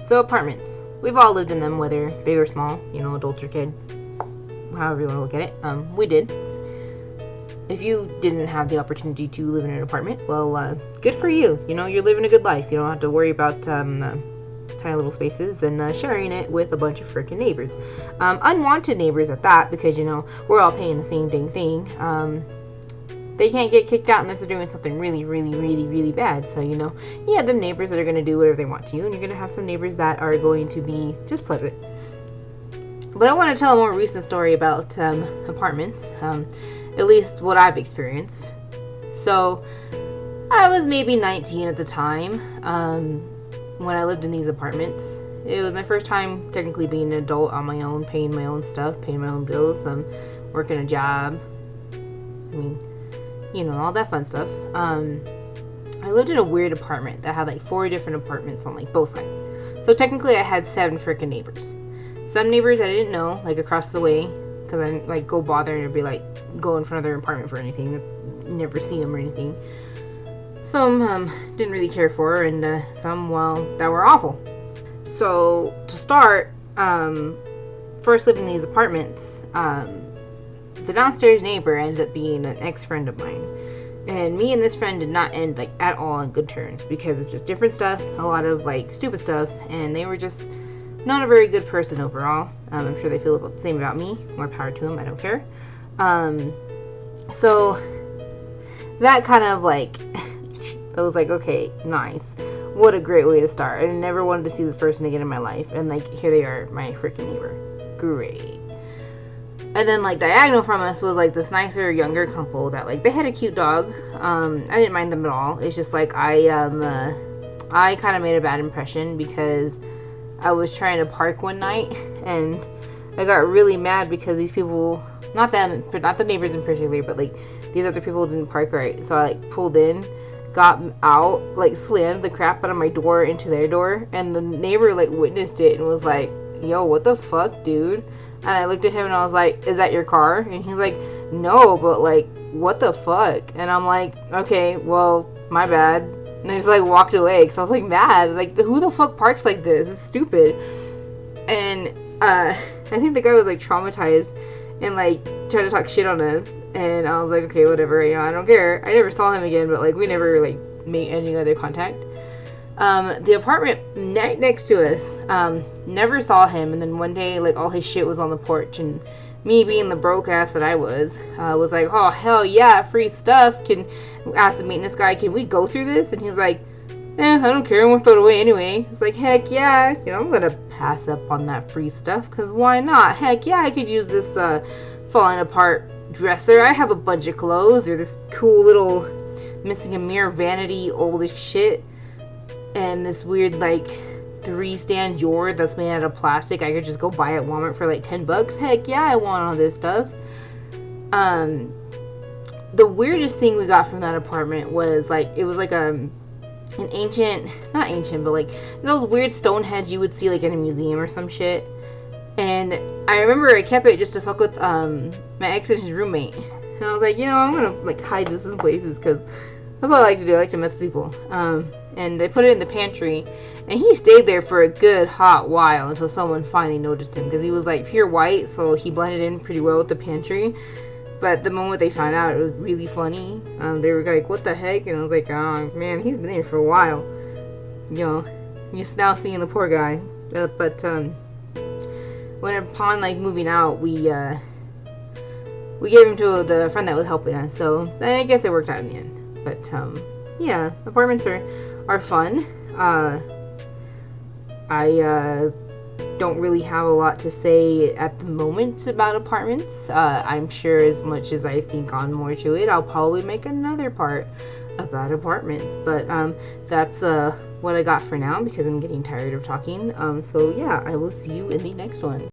So apartments. We've all lived in them, whether big or small, you know, adults or kid, however you want to look at it. We did. If you didn't have the opportunity to live in an apartment, well, good for you. You know, you're living a good life. You don't have to worry about tiny little spaces and sharing it with a bunch of freaking neighbors. Unwanted neighbors at that, because, you know, we're all paying the same dang thing. They can't get kicked out unless they're doing something really, really, really, really bad. So, you know, you have them neighbors that are going to do whatever they want to you, and you're going to have some neighbors that are going to be just pleasant. But I want to tell a more recent story about apartments, at least what I've experienced. So, I was maybe 19 at the time when I lived in these apartments. It was my first time technically being an adult on my own, paying my own stuff, paying my own bills, working a job. I mean, you know, all that fun stuff. I lived in a weird apartment that had like 4 different apartments on like both sides. So technically I had 7 freaking neighbors. Some neighbors I didn't know, like across the way, because I didn't like go bother and be like go in front of their apartment for anything, never see them or anything. Some didn't really care for, and some, well, that were awful. So to start, first living in these apartments, the downstairs neighbor ended up being an ex-friend of mine, and me and this friend did not end like at all on good terms because of just different stuff, a lot of like stupid stuff, and they were just not a very good person overall. I'm sure they feel about the same about me. More power to them, I don't care. So that kind of like I was like, okay, nice, what a great way to start. I never wanted to see this person again in my life, and like here they are, my freaking neighbor. Great. And then like diagonal from us was like this nicer younger couple that like they had a cute dog. I didn't mind them at all. It's just like I kind of made a bad impression because I was trying to park one night and I got really mad because these people, not them, not the neighbors in particular, but like these other people didn't park right. So I like pulled in, got out, like slammed the crap out of my door into their door, and the neighbor like witnessed it and was like, yo, what the fuck, dude? And I looked at him and I was like, is that your car? And he's like, no, but like, what the fuck? And I'm like, okay, well, my bad. And I just like walked away because I was like mad. Like, who the fuck parks like this? It's stupid. And I think the guy was like traumatized and like tried to talk shit on us. And I was like, okay, whatever, you know, I don't care. I never saw him again, but like we never like made any other contact. The apartment next to us, never saw him, and then one day, like, all his shit was on the porch, and me being the broke ass that I was like, oh, hell yeah, free stuff. Ask the maintenance guy, can we go through this? And he's like, I don't care, I'm gonna throw it away anyway. It's like, heck yeah, you know, I'm gonna pass up on that free stuff, because why not? Heck yeah, I could use this, falling apart dresser. I have a bunch of clothes, or this cool little missing a mirror vanity old as shit. And this weird like 3-stand drawer that's made out of plastic. I could just go buy at Walmart for like $10. Heck yeah, I want all this stuff. The weirdest thing we got from that apartment was like, it was like an ancient, not ancient, but like those weird stone heads you would see like in a museum or some shit. And I remember I kept it just to fuck with my ex and his roommate. And I was like, you know, I'm gonna like hide this in places because that's what I like to do. I like to mess with people. And they put it in the pantry, and he stayed there for a good hot while until someone finally noticed him, because he was like pure white, so he blended in pretty well with the pantry. But the moment they found out, it was really funny. They were like, what the heck? And I was like, oh man, he's been there for a while. You know, you're now seeing the poor guy. But when upon like moving out, we gave him to the friend that was helping us, so I guess it worked out in the end. But yeah, apartments are fun. I don't really have a lot to say at the moment about apartments. I'm sure as much as I think on more to it, I'll probably make another part about apartments. But that's what I got for now, because I'm getting tired of talking. So yeah, I will see you in the next one.